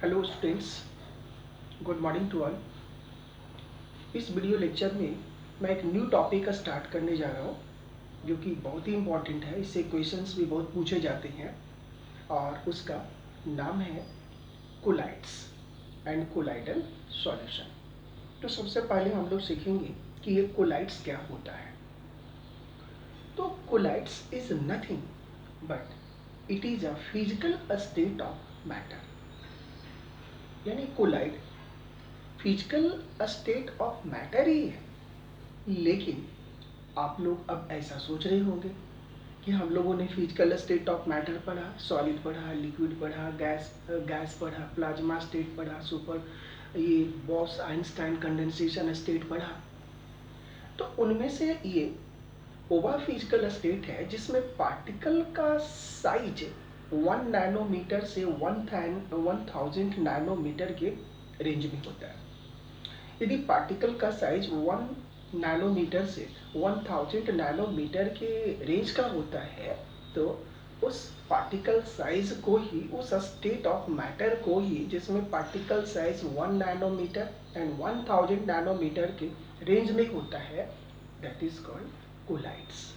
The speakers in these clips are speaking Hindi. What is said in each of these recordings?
Hello students, good morning to all. इस वीडियो लेक्चर में मैं एक न्यू टॉपिक का स्टार्ट करने जा रहा हूँ जो कि बहुत ही इम्पॉर्टेंट है। इससे क्वेश्चंस भी बहुत पूछे जाते हैं और उसका नाम है कोलाइड्स एंड कोलाइडल सॉल्यूशन। तो सबसे पहले हम लोग सीखेंगे कि ये कोलाइड्स क्या होता है। तो colloids is nothing but it is a physical state of matter. यानी colloid physical state of matter ही है। लेकिन आप लोग अब ऐसा सोच रहे होंगे कि हम लोगों ने फिजिकल स्टेट ऑफ मैटर पढ़ा, सॉलिड पढ़ा, लिक्विड पढ़ा, गैस पढ़ा, प्लाज्मा स्टेट पढ़ा, सुपर ये बॉस आइंस्टाइन कंडेंसेशन स्टेट पढ़ा। तो उनमें से ये ओवा फिजिकल स्टेट है जिसमें पार्टिकल का साइज 1 नैनोमीटर से 1000 नैनोमीटर के रेंज में होता है। यदि पार्टिकल का साइज 1 नैनोमीटर से 1000 नैनोमीटर के रेंज का होता है तो उस पार्टिकल साइज को ही, उस स्टेट ऑफ मैटर को ही जिसमें particle size 1 nanometre and 1000 nanometre के रेंज में होता है, दैट इज कॉल्ड कोलाइड्स।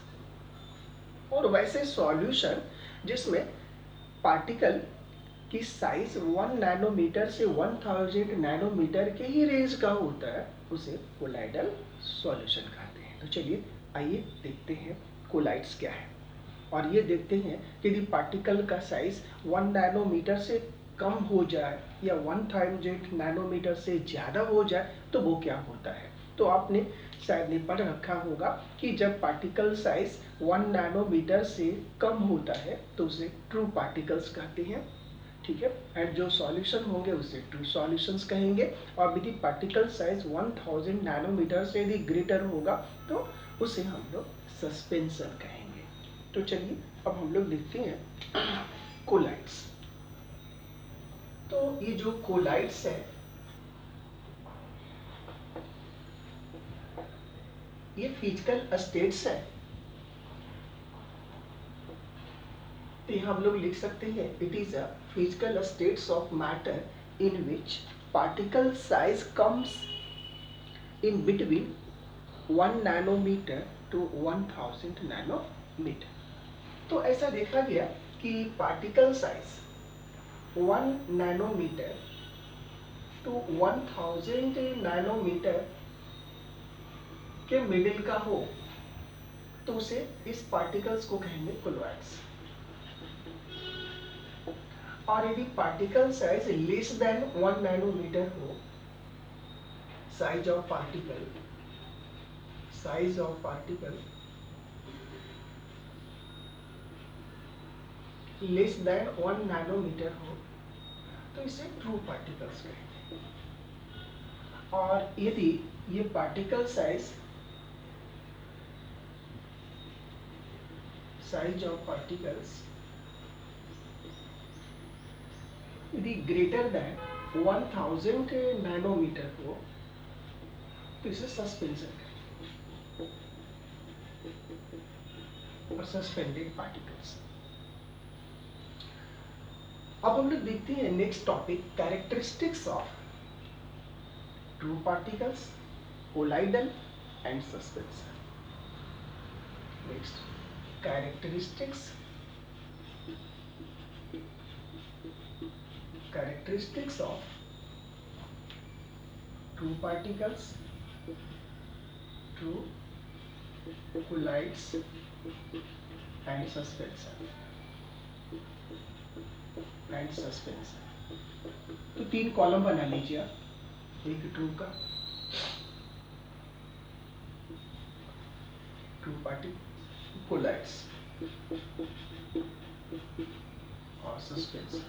और वैसे सॉल्यूशन जिसमें पार्टिकल की साइज 1 नैनोमीटर से 1000 नैनोमीटर के ही रेंज का होता है उसे कोलाइडल सॉल्यूशन कहते हैं। तो चलिए आइए देखते हैं कोलाइड्स क्या है और ये देखते हैं कि यदि पार्टिकल का साइज 1 नैनोमीटर से कम हो जाए या 1000 नैनोमीटर से ज़्यादा हो जाए तो वो क्या होता है। तो आपने शायद ने पढ़ रखा होगा कि जब पार्टिकल साइज 1 नैनोमीटर से कम होता है तो उसे ट्रू पार्टिकल्स कहते हैं, ठीक है। एंड जो सॉल्यूशन होंगे उसे ट्रू सॉल्यूशंस कहेंगे। और यदि पार्टिकल साइज 1000 नैनोमीटर से यदि ग्रेटर होगा तो उसे हम लोग सस्पेंशन कहेंगे। तो चलिए अब हम लोग देखते हैं कोलाइड्स। तो ये जो कोलाइड्स है ये फिजिकल स्टेट्स है। तो हम लोग लिख सकते हैं it is a physical states of matter in which particle size comes in between 1 nanometre to 1000 nanometre. तो ऐसा देखा गया कि particle size 1 nanometre to 1000 nanometre के मिडिल का हो तो उसे इस पार्टिकल्स को कहेंगे कोलाइड्स। और यदि particle size less than 1 nanometre हो, size of particle less than 1 nanometre हो तो इसे ट्रू पार्टिकल्स कहेंगे। और यदि ये पार्टिकल साइज ऑफ पार्टिकल्स यदि ग्रेटर देन 1000 नैनोमीटर हो तो इसे सस्पेंशन करेंगे और सस्पेंडेड पार्टिकल्स। अब हम लोग देखते हैं next topic, characteristics of true particles, colloidal and suspension. Next, characteristics of true particles, true collides and suspension। तो 3 कॉलम बना लीजिए आप, एक ट्रू का, ट्रू पार्टिकल, कोलाइड्स और सस्पेंशन।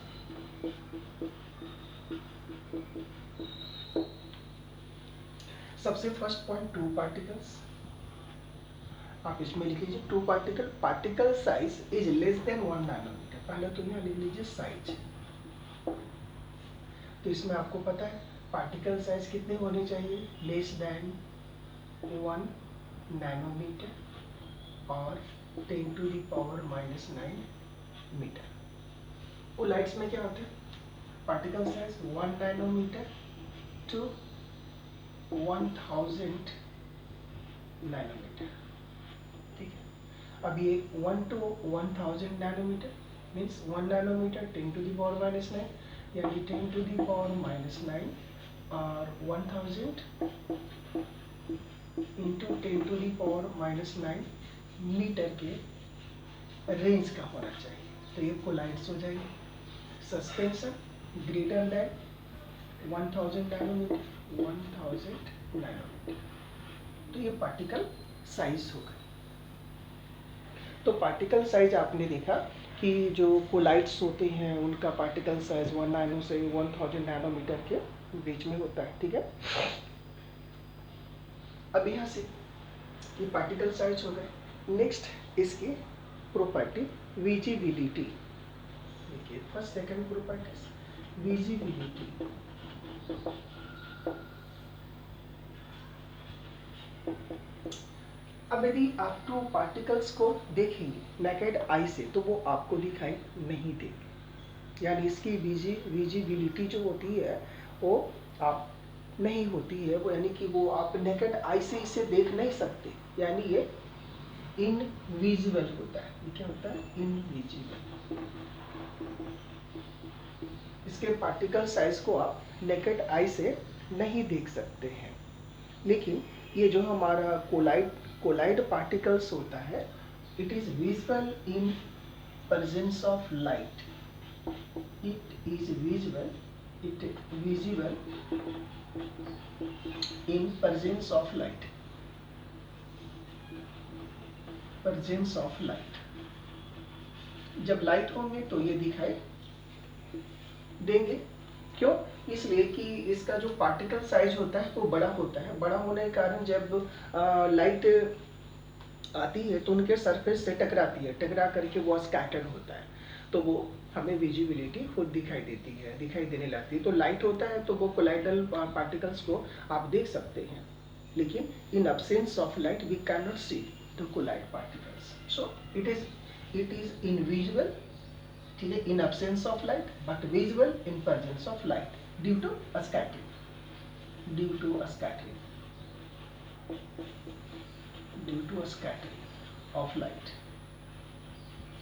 सबसे फर्स्ट पॉइंट ट्रू पार्टिकल्स। आप इसमें लिख लीजिए true particle size is less than 1 nanometre. पहले तो यहाँ लिख लीजिए साइज। तो इसमें आपको पता है पार्टिकल साइज कितने होने चाहिए, लेस देन 1 नैनोमीटर और 10 to the power -9 metre. Colloids में क्या होता है, particle size 1 nanometre to 1000 nanometre, ठीक है। अब ये 1 to 1000 nanometre means 1 nanometre 10 to the power minus 9, यानी 10 to the power minus 9 और 1000 into 10 to the power minus 9 metre के रेंज का होना चाहिए। तो ये कोलाइड्स हो जाएंगे। Suspension greater than 1000 nanometre, 1000 nanometre, तो ये पार्टिकल साइज होगा। तो पार्टिकल साइज आपने देखा कि जो कोलाइड्स होते हैं उनका पार्टिकल साइज 1 नैनो से 1000 नैनोमीटर के बीच में होता है, ठीक है। अब यहाँ से ये पार्टिकल साइज हो गए। नेक्स्ट इसकी प्रॉपर्टी विजिबिलिटी। देखिए फर्स्ट सेकंड प्रॉपर्टीज, विजिबिलिटी। अब यदि आप तो पार्टिकल्स को देखेंगे नेकेड आई से तो वो आपको दिखाई नहीं देंगे, यानी इसकी विजिबिलिटी जो होती है वो आप नहीं होती है, वो यानी कि वो आप नेकेड आई से इसे देख नहीं सकते, यानी ये इनविजिबल होता है। ये क्या होता है? इनविजिबल। इसके पार्टिकल साइज को आप नेकेड आई से नहीं देख सकते हैं। लेकिन ये जो हमारा कोलाइड पार्टिकल्स होता है, it is visible in presence of light. It is visible in presence of light. Presence of light, जब लाइट होंगे तो ये दिखाई देंगे। क्यों? इसलिए कि इसका जो पार्टिकल साइज होता है वो बड़ा होता है। बड़ा होने के कारण जब लाइट आती है तो उनके सरफेस से टकराती है, टकरा करके वो स्कैटर्ड होता है, तो वो हमें विजिबिलिटी खुद दिखाई देती है, दिखाई देने लगती है। तो लाइट होता है तो वो कोलाइडल पार्टिकल्स को आप देख सकते हैं, लेकिन in absence of light we can not see the colloid particles. So it is invisible, ठीक है, in absence of light, but visible in presence of light due to scattering, due to scattering of light.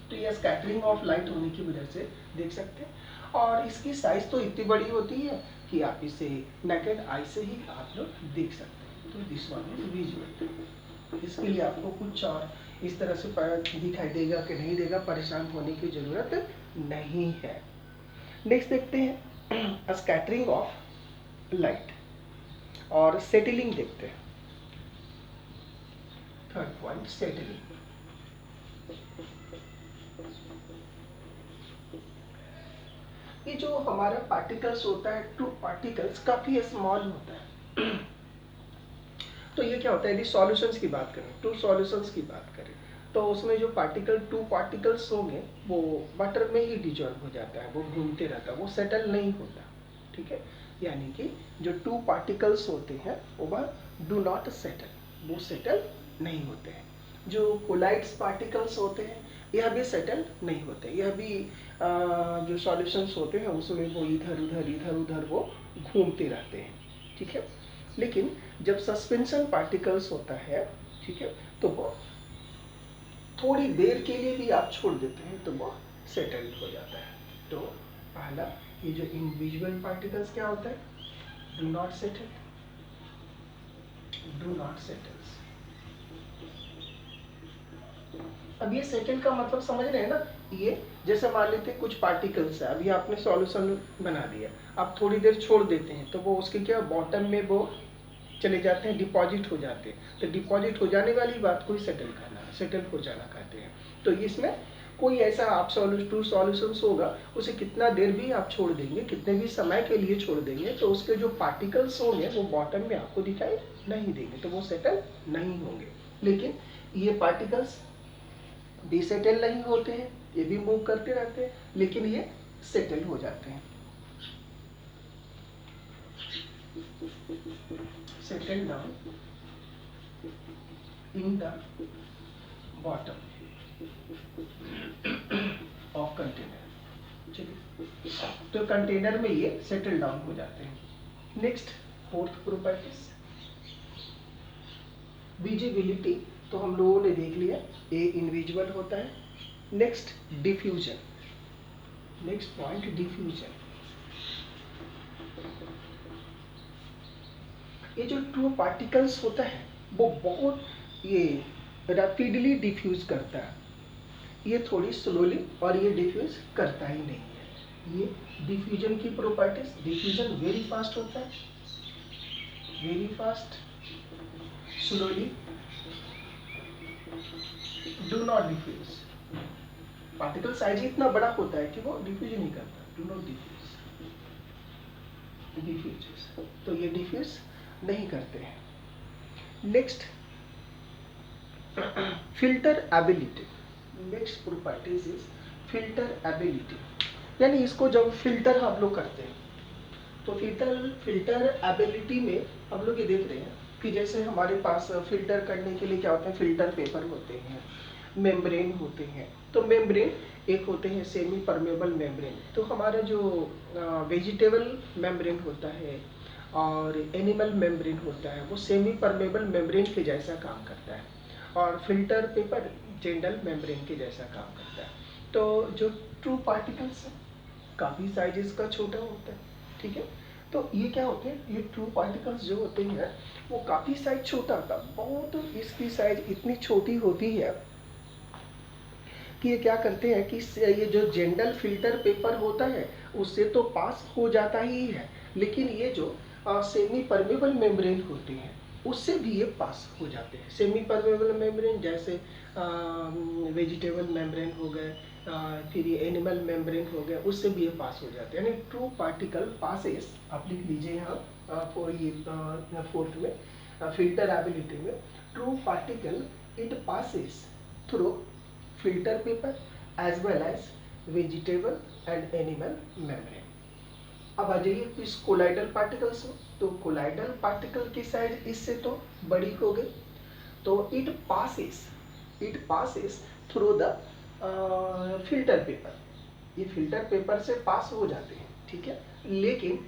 तो ये स्कैटरिंग ऑफ लाइट होने की वजह से देख सकते हैं। और इसकी साइज तो इतनी बड़ी होती है कि आप इसे नेकेड आई से ही आप लोग देख सकते हैं। तो दिस वन इज विजुअल। इसके लिए आपको कुछ और इस तरह से दिखाई देगा कि नहीं देगा, परेशान होने की जरूरत नहीं है। नेक्स्ट देखते हैं स्कैटरिंग ऑफ लाइट और सेटलिंग देखते हैं। Third point, settling. ये जो हमारा पार्टिकल्स होता है, टू पार्टिकल्स काफी स्मॉल होता है। तो ये क्या होता है, यदि सॉल्यूशंस की बात करें, टू सॉल्यूशंस की बात करें, तो उसमें जो टू पार्टिकल्स होंगे वो वाटर में ही डिजॉल्व हो जाता है, वो घूमते रहता है, वो सेटल नहीं होता, ठीक है। यानी कि जो टू पार्टिकल्स होते हैं वो डू नॉट सेटल, वो सेटल नहीं होते हैं। जो कोलाइड्स पार्टिकल्स होते हैं यह भी सेटल नहीं होते, यह भी जो सॉल्यूशंस होते हैं उसमें वो इधर उधर वो घूमते रहते हैं, ठीक है। लेकिन जब सस्पेंशन पार्टिकल्स होता है, ठीक है, तो वो थोड़ी देर के लिए भी आप छोड़ देते हैं तो वो सेटल हो जाता है। तो पहला ये जो इनविजिबल पार्टिकल्स क्या होता है, do not settle, do not settles. अब ये सेटल का मतलब समझ रहे हैं ना, ये जैसे मान लेते कुछ पार्टिकल्स है, अभी आपने सॉल्यूशन बना दिया, आप थोड़ी देर छोड़ देते हैं तो वो उसके क्या बॉटम में वो चले जाते हैं, डिपॉजिट हो जाते हैं। तो डिपॉजिट हो जाने वाली बात को ही सेटल करना, सेटल हो जाना कहते हैं। तो इसमें कोई ऐसा आप टू सॉल्यूशंस होगा, उसे कितना देर भी आप छोड़ देंगे, कितने भी समय के लिए छोड़ देंगे, तो उसके जो पार्टिकल्स होंगे वो बॉटम में आपको दिखाई नहीं देंगे, तो वो सेटल नहीं होंगे। लेकिन ये पार्टिकल्स डिसेटल नहीं होते हैं, ये भी मूव करते रहते हैं, लेकिन ये सेटल हो जाते हैं, settle down in the bottom of container, ठीक है। तो कंटेनर में ये सेटल डाउन हो जाते हैं। नेक्स्ट फोर्थ प्रॉपर्टीज, विजिबिलिटी तो हम लोगों ने देख लिया, ए इनविजिबल होता है। Next diffusion, next point diffusion, ये जो ट्रू पार्टिकल्स होता है वो बहुत ये रैपिडली डिफ्यूज करता है, ये थोड़ी स्लोली, और ये डिफ्यूज करता ही नहीं है। ये डिफ्यूजन की प्रॉपर्टीज, डिफ्यूजन वेरी फास्ट होता है, very fast, slowly, do not diffuse. Particle size इतना बड़ा होता है कि वो डिफ्यूज नहीं करता, डू नॉट डिफ्यूज, डिफ्यूजेस, तो ये डिफ्यूज नहीं करते हैं। Next filter ability, next properties is filter ability, यानी इसको जब फिल्टर हम लोग करते हैं तो फिल्टर एबिलिटी में हम लोग ये देख रहे हैं कि जैसे हमारे पास फिल्टर करने के लिए क्या होता है, फिल्टर पेपर होते हैं, मेम्ब्रेन होते हैं। तो मेम्ब्रेन एक होते हैं सेमी परमेबल मेम्ब्रेन, तो हमारा जो वेजिटेबल मेम्ब्रेन होता है और एनिमल मेम्ब्रेन होता है वो सेमी परमेबल मेम्ब्रेन के जैसा काम करता है, और फिल्टर पेपर जनरल मेम्ब्रेन के जैसा काम करता है। तो जो ट्रू पार्टिकल्स काफ़ी साइज इसका छोटा होता है, ठीक है। तो ये क्या होते हैं, ये ट्रू पार्टिकल्स जो होते हैं वो काफ़ी साइज छोटा होता है, बहुत इसकी साइज इतनी छोटी होती है कि ये क्या करते हैं कि ये जो जनरल फिल्टर पेपर होता है उससे तो पास हो जाता ही है, लेकिन ये जो सेमी परमेबल मेम्ब्रेन होते हैं उससे भी ये पास हो जाते हैं। सेमी परमेबल मेम्ब्रेन जैसे वेजिटेबल मेम्ब्रेन हो गए, फिर ये एनिमल मेम्ब्रेन हो गया, उससे भी ये पास हो जाते हैं। यानी ट्रू पार्टिकल पासेस, आप लिख लीजिए यहाँ फोर्थ में फिल्टर एबिलिटी में, true particle it passes through filter paper as well as vegetable and animal membrane. अब आ जाइए इस कोलाइडल पार्टिकल्स में, तो कोलाइडल पार्टिकल की साइज इससे तो बड़ी हो गई, तो it passes through the filter paper, ये फिल्टर पेपर से पास हो जाते हैं, ठीक है, लेकिन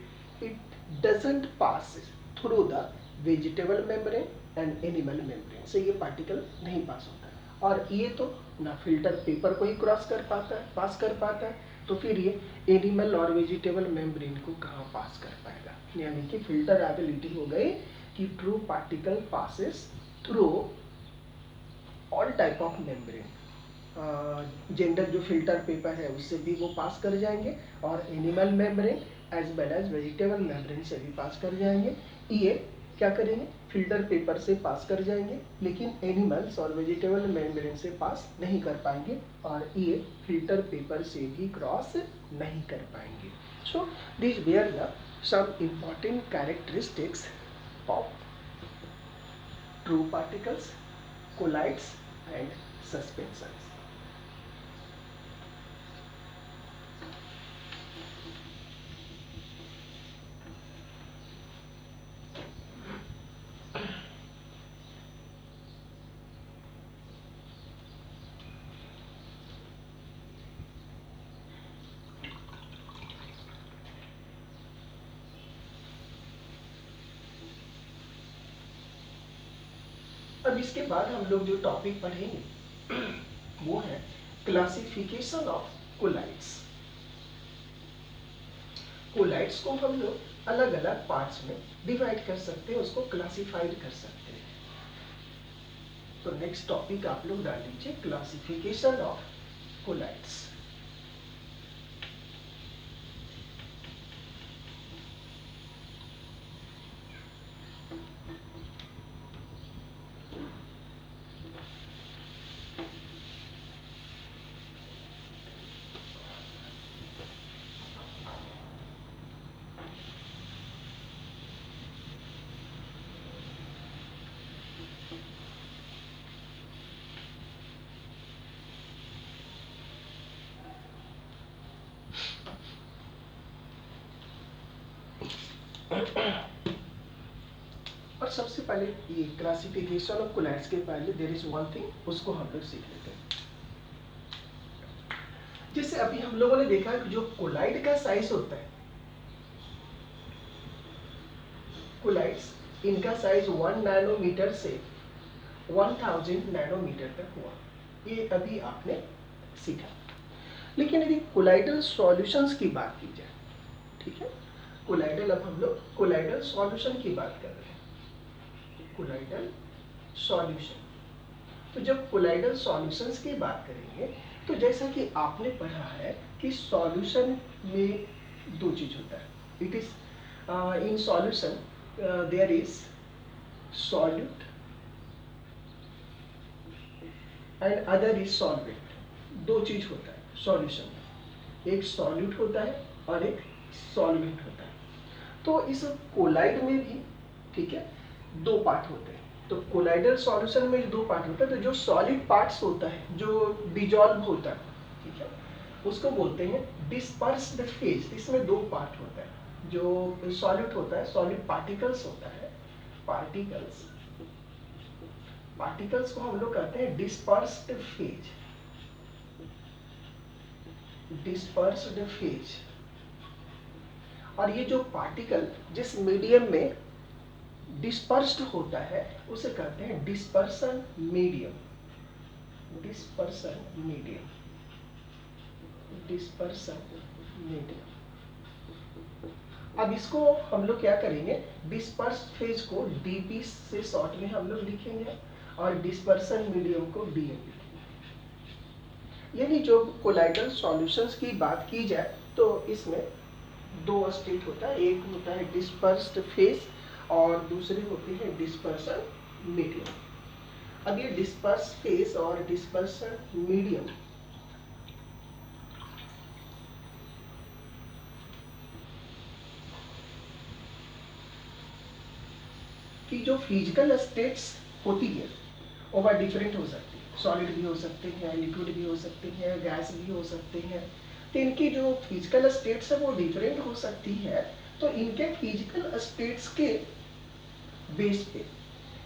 it doesn't pass through the vegetable membrane and animal membrane, से ये पार्टिकल नहीं पास होता है। और ये तो ना फिल्टर पेपर को ही क्रॉस कर पाता है, पास कर पाता है, तो फिर ये एनिमल और वेजिटेबल मेम्ब्रेन को कहाँ पास कर पाएगा। यानी कि फिल्टर एबिलिटी हो गई कि true particle passes through all type of membrane, general जो फिल्टर पेपर है उससे भी वो पास कर जाएंगे, और animal membrane as well as vegetable membrane से भी पास कर जाएंगे। ये क्या करेंगे, फिल्टर पेपर से पास कर जाएंगे, लेकिन एनिमल्स और वेजिटेबल मेम्ब्रेन से पास नहीं कर पाएंगे, और ये फिल्टर पेपर से भी क्रॉस नहीं कर पाएंगे। So this were the some important characteristics of true particles, colloids and suspensions. अब इसके बाद हम लोग जो टॉपिक पढ़ेंगे वो है क्लासिफिकेशन ऑफ कोलाइड्स। कोलाइड्स को हम लोग अलग अलग पार्ट्स में डिवाइड कर सकते हैं, उसको क्लासिफाइड कर सकते हैं। तो नेक्स्ट टॉपिक आप लोग डाल लीजिए क्लासिफिकेशन ऑफ कोलाइड्स। और सबसे पहले ये क्लासिफिकेशन ऑफ कोलाइड्स के पहले देयर इज वन थिंग, उसको हम लोग सीख लेते हैं। जैसे अभी हम लोगों ने देखा कि जो कोलाइड का साइज होता है, कोलाइड्स, इनका साइज 1 नैनोमीटर से 1000 नैनोमीटर तक हुआ, ये अभी आपने सीखा। लेकिन यदि कोलाइडल सॉल्यूशंस की बात की जाए, ठीक है, कोलाइडल, अब हम लोग कोलाइडल सॉल्यूशन की बात कर रहे हैं, कोलाइडल सॉल्यूशन। तो जब कोलाइडल सॉल्यूशंस की बात करेंगे तो जैसा कि आपने पढ़ा है कि सॉल्यूशन में दो चीज होता है, it is in solution there is solute and other is solvent. दो चीज होता है सॉल्यूशन में, एक सॉल्यूट होता है और एक सॉल्वेंट होता है। तो इस कोलाइड में भी, ठीक है, दो पार्ट होते हैं। तो कोलाइडल सॉल्यूशन में दो पार्ट होता है। तो जो सॉलिड पार्ट्स होता है, जो डिजॉल्व होता है, ठीक है, उसको बोलते हैं डिस्पर्स्ड फेज। इसमें दो पार्ट होता है। जो सॉलिड होता है, सॉलिड पार्टिकल्स होता है, पार्टिकल्स, पार्टिकल्स को हम लोग कहते हैं डिस्पर्स्ड फेज, डिस्पर्स्ड फेज। और ये जो पार्टिकल जिस मीडियम में डिस्पर्स्ड होता है उसे कहते हैं dispersion medium, dispersion medium, dispersion medium. अब इसको हम लोग क्या करेंगे, डिस्पर्स्ड फेज को डीपी से शॉर्ट में हम लोग लिखेंगे और डिस्पर्सन मीडियम को डीएम लिखेंगे। यानी जो कोलाइडल सॉल्यूशंस की बात की जाए तो इसमें दो स्टेट होता है, एक होता है डिस्पर्स्ड फेज और दूसरी होती है डिस्पर्सन मीडियम। अब ये डिस्पर्स फेज और डिस्पर्सन मीडियम की जो फिजिकल स्टेट्स होती है वो बहुत डिफरेंट हो सकती है। सॉलिड भी हो सकते हैं, लिक्विड भी हो सकते हैं, गैस भी हो सकते हैं। तो इनकी जो फिजिकल स्टेट्स है वो डिफरेंट हो सकती है। तो इनके फिजिकल स्टेट्स के बेस पे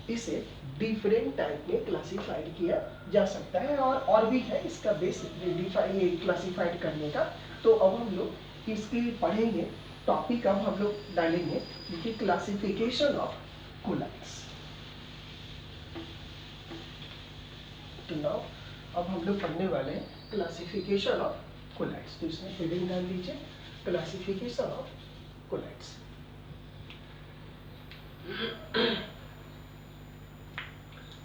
इसे डिफरेंट टाइप में क्लासिफाइड किया जा सकता है। और भी है इसका बेस क्लासिफाइड करने का। तो अब हम लोग इसकी पढ़ेंगे। टॉपिक अब हम लोग डालेंगे कि क्लासिफिकेशन ऑफ कोलाइड्स। तो नाउ अब हम लोग पढ़ने वाले हैं क्लासिफिकेशन ऑफ कोलाइड्स। तो इसमें हेडिंग डाल दीजिए classification of colloids.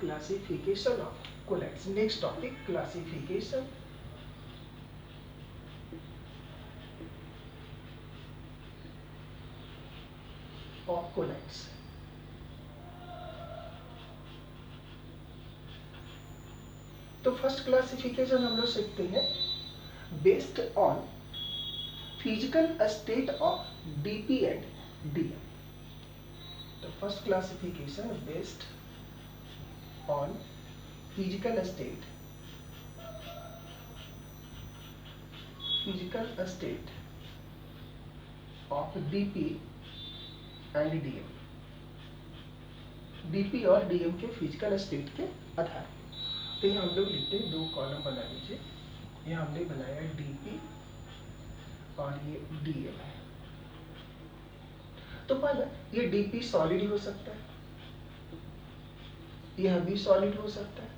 Classification of colloids. Next topic, classification of colloids. तो फर्स्ट क्लासिफिकेशन हम लोग सीखते हैं based on physical state of DP and DM. तो first classification based on physical state of DP and DM। DP और DM के फिजिकल स्टेट के आधार। तो ये हम लोग लिखते हैं, दो कॉलम बना लीजिए। ये हमने बनाया DP और ये DM है। तो पहले ये DP सॉलिड हो सकता है, यह भी सॉलिड हो सकता है,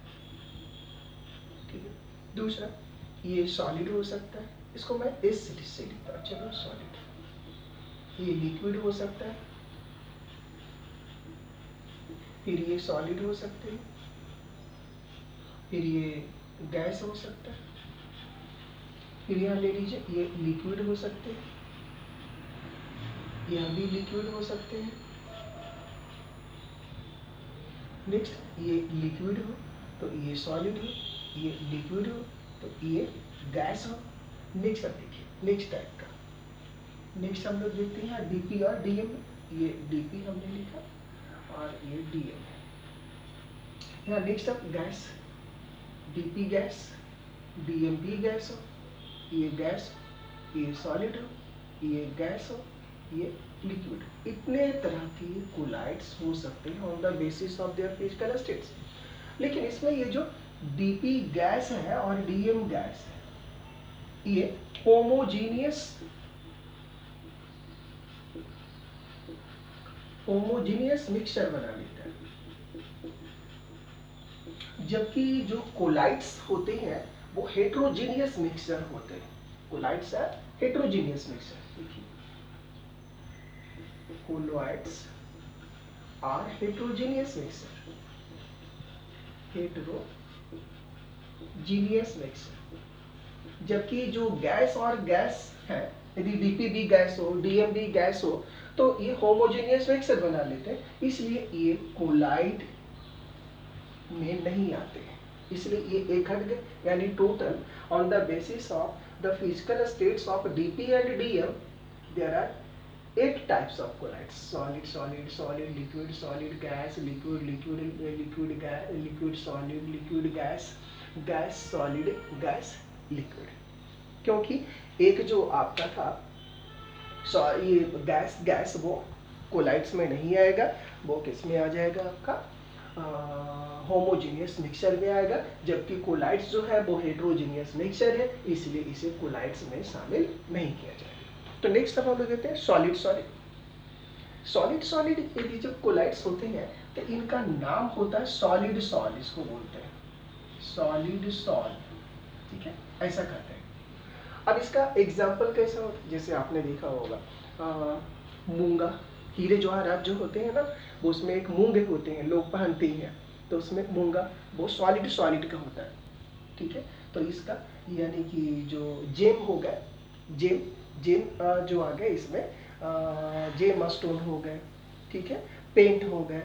ठीक है। दूसरा ये सॉलिड हो सकता है, इसको मैं एस से लिखता हूँ, चलो सॉलिड। ये लिक्विड हो सकता है, फिर ये सॉलिड हो सकते हैं, फिर ये गैस हो सकता है, फिर यहाँ ले लीजिए ये लिक्विड हो सकते हैं, यह भी लिक्विड हो सकते हैं। नेक्स्ट ये लिक्विड हो तो ये सॉलिड हो, ये लिक्विड हो तो ये गैस हो। नेक्स्ट अब देखिए नेक्स्ट टाइप का। नेक्स्ट हम लोग देखते हैं डीपी और डीएम। ये डीपी हमने लिखा और ये डीएम है। यहाँ नेक्स्ट अब गैस, डीपी गैस, डीएम भी गैस हो, ये गैस, ये सॉलिड हो, ये गैस हो, ये लिक्विड। इतने तरह की कोलाइड्स हो सकते हैं on the basis of their physical states. लेकिन इसमें ये जो डीपी गैस है और डीएम गैस है, ये होमोजीनियस मिक्सचर बना लेता है, जबकि जो कोलाइड्स होते हैं वो हेट्रोजीनियस मिक्सचर होते हैं। Colloids are heterogeneous mixture, colloids are heterogeneous mixture, heterogeneous mixture. जबकि जो गैस और गैस है, यदि डीपीबी गैस हो, डीएमबी गैस हो, तो ये होमोजेनियस मिक्सचर बना लेते हैं, इसलिए ये कोलाइड में नहीं आते हैं। इसलिए ये एक हट गए, यानी total on the basis of the physical states of DP and DM there are 8 types of colloids: solid, solid, solid, liquid, solid, gas, liquid, liquid, liquid, gas, liquid, solid, liquid, gas, gas, solid, gas, liquid। क्योंकि एक जो आपका था ये गैस वो कोलाइड्स में नहीं आएगा, वो किस में आ जाएगा आपका होमोजीनियस मिक्सचर में आएगा, जबकि कोलाइड्स जो है वो हेट्रोजीनियस मिक्सचर है, इसलिए इसे कोलाइड्स में शामिल नहीं किया जाएगा। तो नेक्स्ट अब हम लोग देखते हैं सॉलिड सॉलिड। यदि जब कोलाइड्स होते हैं तो इनका नाम होता है सॉलिड सॉल, इसको बोलते हैं सॉलिड सॉल, ठीक है, ऐसा कहते हैं। अब इसका एग्जाम्पल कैसा होता है, जैसे आपने देखा होगा मूंगा, हीरे जवाहरात जो होते हैं ना, वो उसमें एक मूंगे होते हैं, लोग पहनते ही हैं, तो उसमें मूंगा वो सॉलिड का होता है, ठीक है। तो इसका यानी कि जो जेम हो गए, जेम जो आ गए इसमें जेम स्टोन हो गए, ठीक है, पेंट हो गए,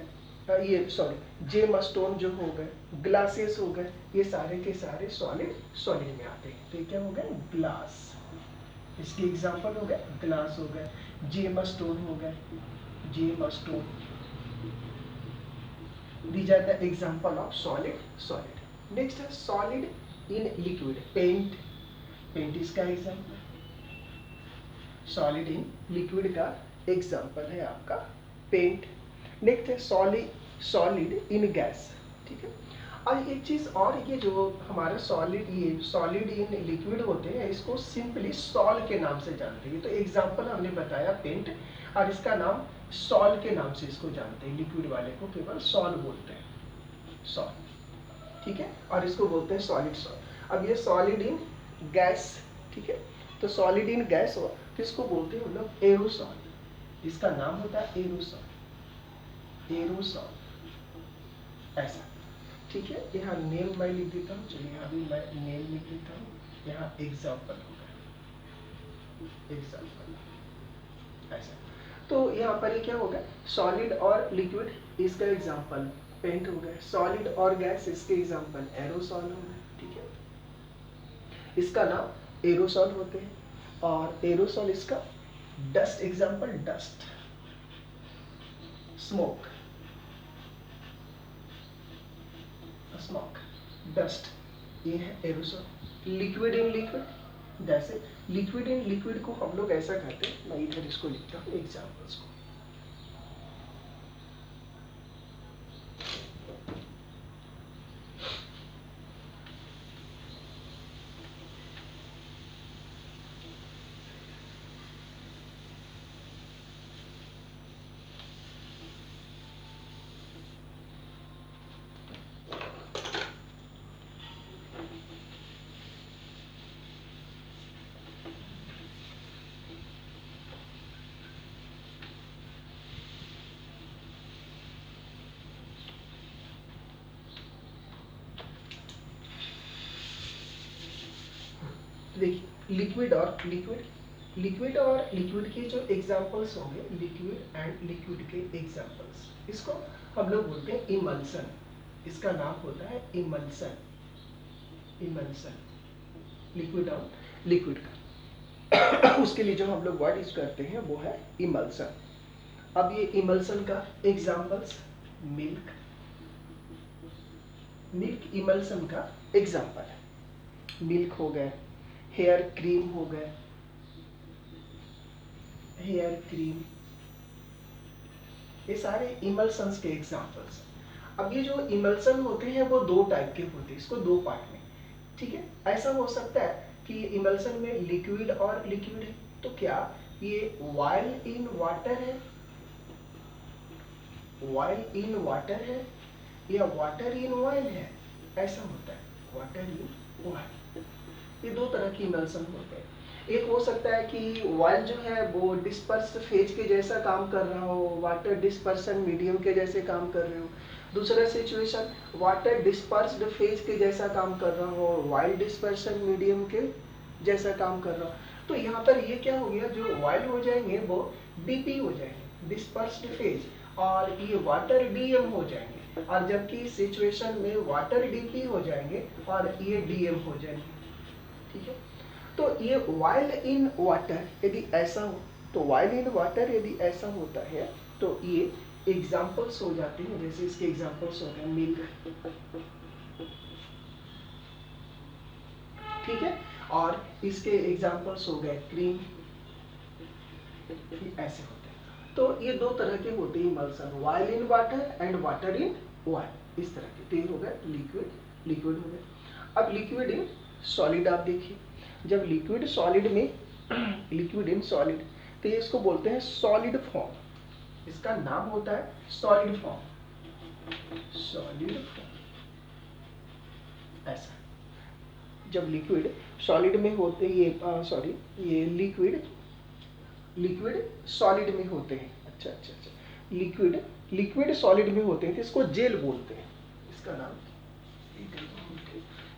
ये सॉरी जेम स्टोन जो हो गए, ग्लासेस हो गए, ये सारे के सारे सॉलिड में आते हैं। तो ये क्या हो गए, ग्लास, इसके एग्जांपल हो गए, ग्लास हो गए, जेम स्टोन हो गए, gem stone, these are the example of solid। next है solid in liquid, पेंट इसका एग्जांपल, सॉलिड इन लिक्विड का एग्जांपल है आपका पेंट। नेक्स्ट है सॉलिड इन गैस, ठीक है। और एक चीज और, ये जो हमारा सॉलिड इन लिक्विड होते हैं, इसको सिंपली सॉल के नाम से जानते हैं। तो एग्जांपल हमने बताया पेंट, और इसका नाम सॉल के नाम से इसको जानते हैं, लिक्विड वाले को केवल सॉल बोलते हैं, सॉल, ठीक है, और इसको बोलते हैं सॉलिड सॉल। अब ये सॉलिड इन गैस, ठीक है, तो सॉलिड इन गैस हो तो इसको बोलते हैं हम लोग एरोसॉल, इसका नाम होता है एरोसॉल, ऐसा, ठीक है। यहाँ नेम मैं लिख देता हूँ, चलिए यहाँ भी मैं नेम लिख देता हूँ, यहाँ एग्जाम्पल होगा, एग्जाम्पल, ऐसा। तो यहाँ पर ये क्या होगा, सॉलिड और लिक्विड, इसका एग्जाम्पल पेंट हो गया, सॉलिड और गैस, इसके एग्जाम्पल एरोसॉल हो गए, ठीक है, इसका नाम एरोसॉल होते हैं। और एरोसॉल इसका dust, example dust, smoke, dust, ये है एरोसॉल। लिक्विड इन लिक्विड, जैसे लिक्विड इन लिक्विड को हम लोग ऐसा कहते हैं, मैं इधर इसको लिखता हूँ एग्जाम्पल्स को, देखिए लिक्विड और लिक्विड के जो एग्जांपल्स होंगे, लिक्विड एंड लिक्विड के एग्जांपल्स, इसको हम लोग बोलते हैं इमल्सन, इसका नाम होता है इमल्सन, लिक्विड और लिक्विड का उसके लिए जो हम लोग वर्ड यूज करते हैं वो है इमल्सन। अब ये इमल्सन का एग्जांपल्स, मिल्क इमल्सन का एग्जांपल है, मिल्क हो गए, हेयर क्रीम हो गए, हेयर क्रीम, ये सारे इमल्सन्स के एग्जांपल्स। अब ये जो इमल्सन होते हैं वो दो टाइप के होते हैं, इसको दो पार्ट में, ठीक है। ऐसा हो सकता है कि इमल्सन में लिक्विड और लिक्विड है, तो क्या ये वाइल इन वाटर है, वाइल इन वाटर है या वाटर इन वाइल है? ऐसा होता है, वाटर इन वाइल। ये दो तरह की इमल्सन होते हैं। एक हो सकता है कि वाइल जो है वो डिस्पर्स फेज के जैसा काम कर रहा हो, वाटर डिस्पर्सन मीडियम के जैसे काम कर रहे हो। दूसरा सिचुएशन, वाटर डिस्पर्स्ड फेज के जैसा काम कर रहा हो, वाइल डिस्पर्सन मीडियम के जैसा काम कर रहा हो। तो यहाँ पर ये क्या हो गया, जो वाइल हो जाएंगे वो डीपी हो जाएंगे, डिस्पर्स्ड फेज, और ये वाटर डीएम हो जाएंगे, और जबकि सिचुएशन में वाटर डीपी हो जाएंगे और ये डीएम हो जाएंगे। ठीक है, तो ये वाइल इन वाटर यदि ऐसा हो, तो वाइल इन वाटर यदि ऐसा होता है तो ये एग्जाम्पल्स हो जाते हैं। जैसे इसके एग्जाम्पल्स हो गए मिल्क, ठीक है, और इसके एग्जाम्पल्स हो गए क्रीम, ऐसे होते हैं। तो ये दो तरह के होते हैं emulsion, while in water and water in while, इस तरह के। तो ये हो गए लिक्विड, लिक्विड हो गए। अब लिक्विड इन सॉलिड आप देखिए, जब लिक्विड सॉलिड में लिक्विड इन सॉलिड, तो ये इसको बोलते हैं सॉलिड फॉर्म, इसका नाम होता है सॉलिड फॉर्म, सॉलिड फॉर्म। ऐसा जब लिक्विड सॉलिड में होते, ये लिक्विड सॉलिड में होते हैं। अच्छा, लिक्विड सॉलिड में होते हैं तो इसको जेल बोलते हैं, इसका नाम।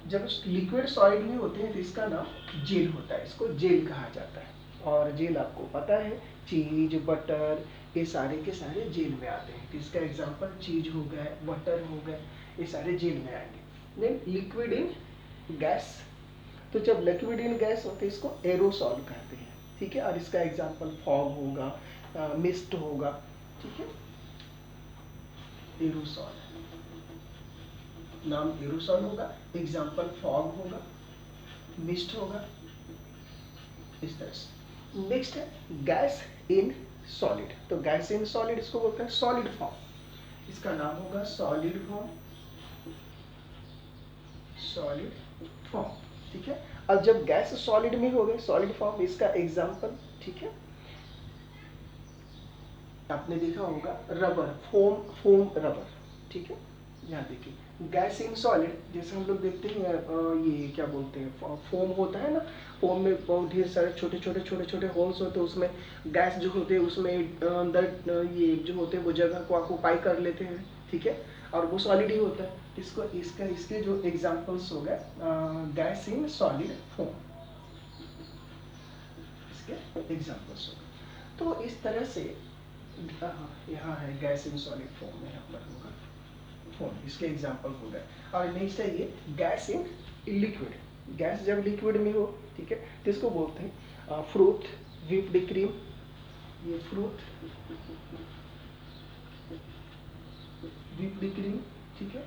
जब लिक्विड सॉलिड में होते हैं तो इसका नाम जेल होता है, इसको जेल कहा जाता है। और जेल आपको पता है, चीज, बटर, ये सारे के सारे जेल में आते हैं। तो इसका एग्जांपल चीज हो गए, बटर हो गए, ये सारे जेल में आएंगे। देन लिक्विड इन गैस, तो जब लिक्विड इन गैस होते हैं इसको एरोसॉल कहते हैं। ठीक है, और इसका एग्जांपल फॉग होगा, मिस्ट होगा। ठीक है, एरोसॉल, नाम एरोसॉल होगा, एग्जाम्पल फॉग होगा, मिस्ट होगा, इस तरह से। नेक्स्ट है गैस इन सॉलिड, तो गैस इन सॉलिड इसको बोलते हैं सॉलिड फॉर्म, इसका नाम होगा सॉलिड फॉर्म, सॉलिड फॉर्म। ठीक है, अब जब गैस सॉलिड में हो गए, सॉलिड फॉर्म, इसका एग्जाम्पल, ठीक है, आपने देखा होगा रबर, फोम रबर। ठीक है, यहाँ देखिए गैस इन सॉलिड, जैसे हम लोग देखते हैं ये क्या बोलते हैं, फोम होता है ना, फोम में बहुत ढेर सारे छोटे छोटे होल्स होते हैं, उसमें गैस जो होते हैं उसमें अंदर ये जो होते हैं वो जगह को ऑक्यूपाई कर लेते हैं। ठीक है, और वो सॉलिड ही होता है। इसको इसके जो एग्जाम्पल्स हो गए गैस इन सॉलिड फोम, इसके एग्जाम्पल्स हो गए। तो इस तरह से यहाँ है गैस इन सॉलिड फॉर्म में, यहाँ पर होगा फॉर्म, इसके एग्जांपल हो गए। और नेक्स्ट है ये गैस इन लिक्विड, गैस जब लिक्विड में हो, ठीक है, तो इसको बोलते हैं फ्रूट, व्हिप्ड क्रीम, ये फ्रूट, व्हिप्ड क्रीम। ठीक है,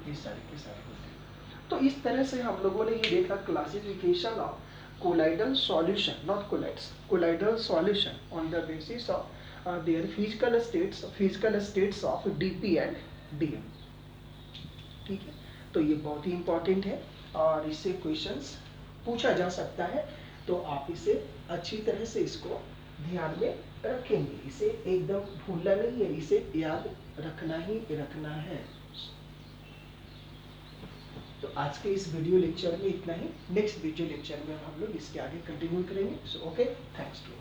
ये सारे के सारे होते हैं। तो इस तरह से हम लोगों ने ये देखा classification of colloidal solution, not colloids, colloidal solution on the basis of their physical states of dp and dm। ठीक है, तो ये बहुत ही इंपॉर्टेंट है और इससे क्वेश्चंस पूछा जा सकता है, तो आप इसे अच्छी तरह से इसको ध्यान में रखेंगे, इसे एकदम भूलना नहीं है, इसे याद रखना ही रखना है। तो आज के इस वीडियो लेक्चर में इतना ही, नेक्स्ट वीडियो लेक्चर में हम लोग इसके आगे कंटिन्यू करेंगे। So okay, thanks to.